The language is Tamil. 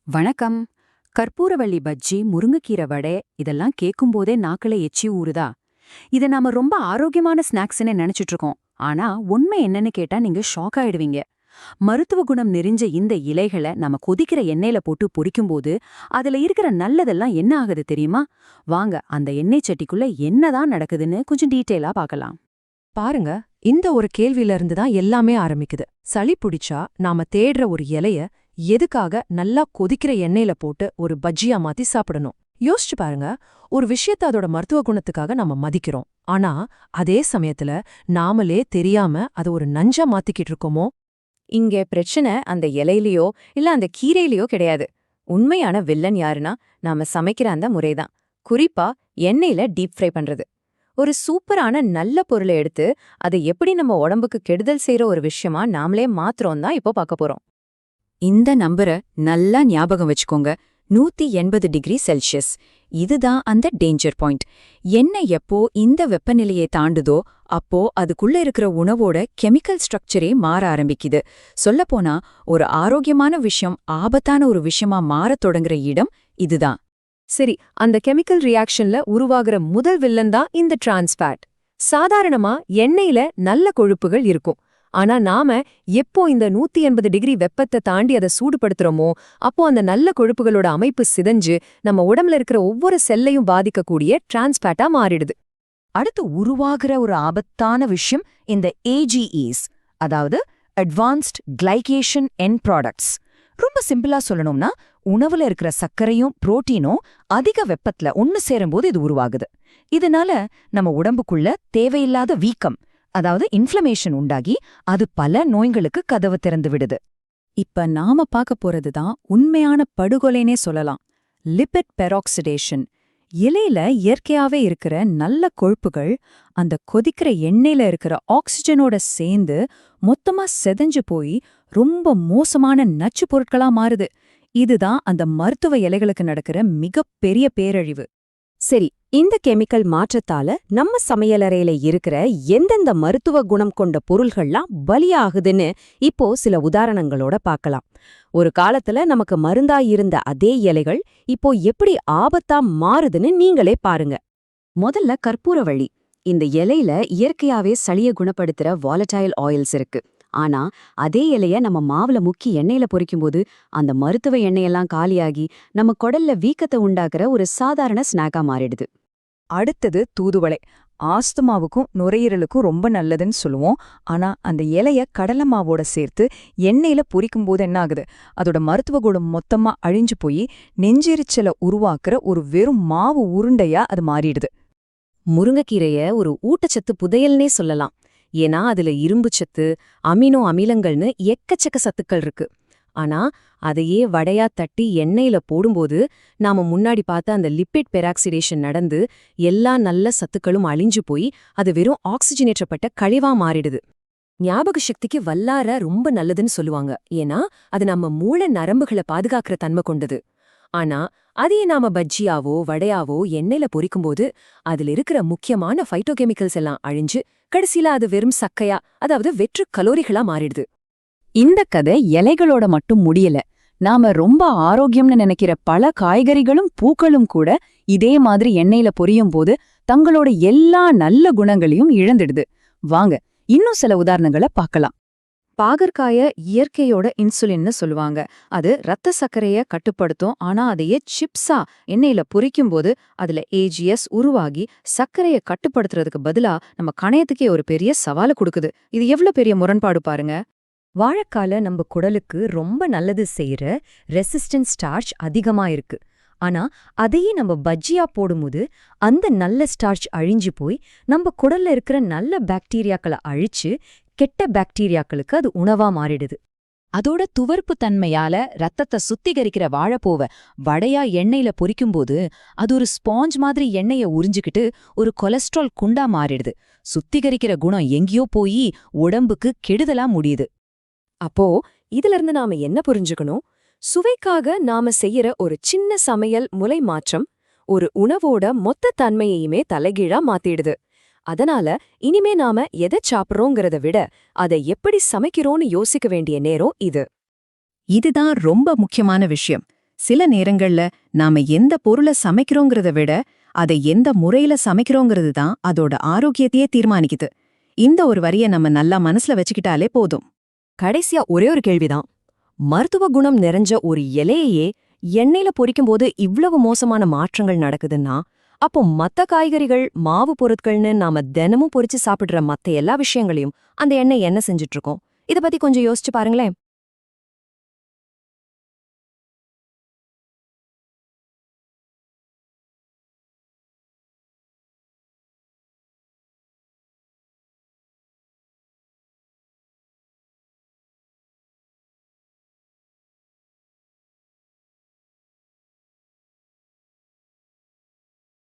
வணக்கம். கற்பூரவள்ளி பஜ்ஜி, முருங்கைக்கீரை வடை இதெல்லாம் கேட்கும்போதே நாக்குல எச்சி ஊறுதா? இத நாம ரொம்ப ஆரோக்கியமான ஸ்நாக்ஸ்னு நினைச்சிட்டு இருக்கோம். ஆனா உண்மை என்னன்னு கேட்டா நீங்க ஷாக் ஆயிடுவீங்க. மருத்துவ குணம் நிறைஞ்ச இந்த இலைகளை நம்ம கொதிக்கிற எண்ணெயில போட்டு பொரிக்கும்போது அதுல இருக்கிற நல்லதெல்லாம் என்ன ஆகுது தெரியுமா? வாங்க அந்த எண்ணெய் சட்டிக்குள்ள என்னதான் நடக்குதுன்னு கொஞ்சம் டீட்டெயிலா பார்க்கலாம். பாருங்க, இந்த ஒரு கேள்வியில இருந்து தான் எல்லாமே ஆரம்பிக்குது. சளி பிடிச்சா நாம தேடுற ஒரு இலைய எதுக்காக நல்லா கொதிக்கிற எண்ணெயில போட்டு ஒரு பஜ்ஜியா மாத்தி சாப்பிடணும்? யோசிச்சு பாருங்க. ஒரு விஷயத்த அதோட மருத்துவ குணத்துக்காக நாம மதிக்கிறோம். ஆனா அதே சமயத்துல நாமளே தெரியாம அதை ஒரு நஞ்சா மாத்திக்கிட்டு இருக்கோமோ? இங்க பிரச்சனை அந்த இலையிலயோ இல்ல அந்த கீரையிலயோ கிடையாது. உண்மையான வில்லன் யாருன்னா நாம சமைக்கிற அந்த முறைதான். குறிப்பா எண்ணெயில டீப் ஃப்ரை பண்றது. ஒரு சூப்பரான நல்ல பொருளை எடுத்து அதை எப்படி நம்ம உடம்புக்கு கெடுதல் செய்யற ஒரு விஷயமா நாமளே மாத்திரம் தான் இப்போ பார்க்க போறோம். இந்த நம்பரை நல்லா ஞாபகம் வச்சுக்கோங்க. 180°C. இதுதான் அந்த டேஞ்சர் பாயிண்ட். எண்ணெய் எப்போ இந்த வெப்பநிலையை தாண்டுதோ அப்போ அதுக்குள்ள இருக்கிற உணவோட கெமிக்கல் ஸ்ட்ரக்சரே மாற ஆரம்பிக்குது. சொல்லப்போனா ஒரு ஆரோக்கியமான விஷயம் ஆபத்தான ஒரு விஷயமா மாறத் தொடங்குற இடம் இதுதான். சரி, அந்த கெமிக்கல் ரியாக்ஷன்ல உருவாகிற முதல் வில்லன் தான் இந்த டிரான்ஸ்ஃபேட். சாதாரணமா எண்ணெயில நல்ல கொழுப்புகள் இருக்கும். ஆனா நாம எப்போ இந்த 180° வெப்பத்தை தாண்டி அதை சூடுபடுத்துறோமோ அப்போ அந்த நல்ல கொழுப்புகளோட அமைப்பு சிதைஞ்சு நம்ம உடம்புல இருக்கிற ஒவ்வொரு செல்லையும் பாதிக்கக்கூடிய டிரான்ஸ்ஃபேட்டா மாறிடுது. அடுத்து உருவாகிற ஒரு ஆபத்தான விஷயம் இந்த AGEs, அதாவது அட்வான்ஸ்ட் கிளைகேஷன் எண்ட் ப்ராடக்ட்ஸ். ரொம்ப சிம்பிளா சொல்லணும்னா உணவுல இருக்கிற சர்க்கரையும் புரோட்டீனும் அதிக வெப்பத்துல ஒன்னு சேரும்போது இது உருவாகுது. இதனால நம்ம உடம்புக்குள்ள தேவையில்லாத வீக்கம், அதாவது இன்ஃப்ளமேஷன் உண்டாகி அது பல நோய்களுக்கு கதவு திறந்து விடுது. இப்ப நாம பார்க்க போறதுதான் உண்மையான படுகொலைனே சொல்லலாம். Lipid peroxidation. இலையில இயற்கையாவே இருக்கிற நல்ல கொழுப்புகள் அந்த கொதிக்கிற எண்ணெயில இருக்கிற ஆக்சிஜனோட சேர்ந்து மொத்தமா செதஞ்சு போய் ரொம்ப மோசமான நச்சு பொருட்களா மாறுது. இதுதான் அந்த மருத்துவ இலைகளுக்கு நடக்கிற மிகப்பெரிய பேரழிவு. சரி, இந்த கெமிக்கல் மாற்றத்தால நம்ம சமையலறையில இருக்கிற எந்தெந்த மருத்துவ குணம் கொண்ட பொருள்கள்லாம் பலியாகுதுன்னு இப்போ சில உதாரணங்களோட பார்க்கலாம். ஒரு காலத்துல நமக்கு மருந்தா இருந்த அதே இலைகள் இப்போ எப்படி ஆபத்தா மாறுதுன்னு நீங்களே பாருங்க. முதல்ல கற்பூரவள்ளி. இந்த இலையில இயற்கையாவே சளிய குணப்படுத்துற வாலடைல் ஆயில்ஸ் இருக்கு. ஆனா அதே இலைய நம்ம மாவுல முக்கி எண்ணெயில பொரிக்கும்போது அந்த மருத்துவ எண்ணெயெல்லாம் காலியாகி நம்ம குடல்ல வீக்கத்தை உண்டாக்குற ஒரு சாதாரண ஸ்நாக்கா மாறிடுது. அடுத்தது தூதுவளை. ஆஸ்துமாவுக்கும் நுரையீரலுக்கும் ரொம்ப நல்லதுன்னு சொல்லுவோம். ஆனா அந்த இலைய கடலை மாவோட சேர்த்து எண்ணெயில பொரிக்கும்போது என்ன ஆகுது? அதோட மருத்துவ குணம் மொத்தமா அழிஞ்சு போய் நெஞ்செரிச்சலை உருவாக்குற ஒரு வெறும் மாவு உருண்டையா அது மாறிடுது. முருங்கைக்கீரைய ஒரு ஊட்டச்சத்து புதையல்னே சொல்லலாம். ஏன்னா அதுல இரும்புச்சத்து, அமினோ அமிலங்கள்னு எக்கச்சக்க சத்துக்கள் இருக்கு. ஆனா அதையே வடையா தட்டி எண்ணெயில போடும்போது நாம முன்னாடி பார்த்த அந்த லிப்பிட் பெராக்சிடேஷன் நடந்து எல்லா நல்ல சத்துக்களும் அழிஞ்சு போய் அது வெறும் ஆக்சிஜனேற்றப்பட்ட கழிவா மாறிடுது. ஞாபக சக்திக்கு வல்லார ரொம்ப நல்லதுன்னு சொல்லுவாங்க. ஏன்னா அது நம்ம மூளை நரம்புகளை பாதுகாக்கிற தன்மை கொண்டது. ஆனா அதையே நாம பஜ்ஜியாவோ வடையாவோ எண்ணெயில பொரிக்கும்போது அதுல இருக்கிற முக்கியமான ஃபைட்டோகெமிக்கல்ஸ் எல்லாம் அழிஞ்சு கடைசியில அது வெறும் சக்கையா, அதாவது வெற்று கலோரிகளா மாறிடுது. இந்த கதை இலைகளோட மட்டும் முடியல. நாம ரொம்ப ஆரோக்கியம்னு நினைக்கிற பல காய்கறிகளும் பூக்களும் கூட இதே மாதிரி எண்ணெயில பொரியும் போது தங்களோட எல்லா நல்ல குணங்களையும் இழந்துடுது. வாங்க இன்னும் சில உதாரணங்களை பார்க்கலாம். பாகற்காய இயற்கையோட இன்சுலின்னு சொல்லுவாங்க. அது ரத்த சர்க்கரைய கட்டுப்படுத்தும். ஆனா அதையே சிப்ஸா எண்ணெயில பொரிக்கும்போது அதுல AGS உருவாகி சர்க்கரைய கட்டுப்படுத்துறதுக்கு பதிலா நம்ம கணையத்துக்கே ஒரு பெரிய சவாலை கொடுக்குது. இது எவ்வளவு பெரிய முரண்பாடு பாருங்க. வாழைக்கால நம்ம குடலுக்கு ரொம்ப நல்லது செய்யற ரெசிஸ்டன்ஸ் ஸ்டார்ச் அதிகமா இருக்கு. ஆனா அதையே நம்ம பஜ்ஜியா போடும்போது அந்த நல்ல ஸ்டார்ச் அழிஞ்சு போய் நம்ம குடல்ல இருக்கிற நல்ல பாக்டீரியாக்களை அழிச்சு கெட்ட பாக்டீரியாக்களுக்கு அது உணவா மாறிடுது. அதோட துவர்ப்பு தன்மையால ரத்தத்தை சுத்திகரிக்கிற வாழைப்பூவை வடையா எண்ணெயில பொரிக்கும்போது அது ஒரு ஸ்பாஞ்ச் மாதிரி எண்ணெய உறிஞ்சுக்கிட்டு ஒரு கொலஸ்ட்ரால் குண்டா மாறிடுது. சுத்திகரிக்கிற குணம் எங்கேயோ போய் உடம்புக்கு கெடுதலா முடியுது. அப்போ இதுல இருந்து நாம என்ன புரிஞ்சுக்கணும்? சுவைக்காக நாம செய்யற ஒரு சின்ன சமையல் முலை மாற்றம் ஒரு உணவோட மொத்த தன்மையையுமே தலைகீழா மாத்திடுது. அதனால இனிமே நாம எதை சாப்பிட்றோங்கிறத விட அதை எப்படி சமைக்கிறோன்னு யோசிக்க வேண்டிய நேரம் இது. இதுதான் ரொம்ப முக்கியமான விஷயம். சில நேரங்கள்ல நாம எந்த பொருளை சமைக்கிறோங்கிறத விட அதை எந்த முறையில சமைக்கிறோங்கிறது தான் அதோட ஆரோக்கியத்தையே தீர்மானிக்குது. இந்த ஒரு வரிய நம்ம நல்லா மனசுல வச்சுக்கிட்டாலே போதும். கடைசியா ஒரே ஒரு கேள்விதான். மருத்துவ குணம் நிறைஞ்ச ஒரு இலையையே எண்ணெயில பொரிக்கும்போது இவ்வளவு மோசமான மாற்றங்கள் நடக்குதுன்னா, அப்போ மத்த காய்கறிகள், மாவு பொருட்கள்னு நாம தினமும் பொரிச்சு சாப்பிடுற மத்த எல்லா விஷயங்களையும் அந்த எண்ணெய் என்ன செஞ்சுட்டு இருக்கோம்? இத பத்தி கொஞ்சம் யோசிச்சு பாருங்களேன்.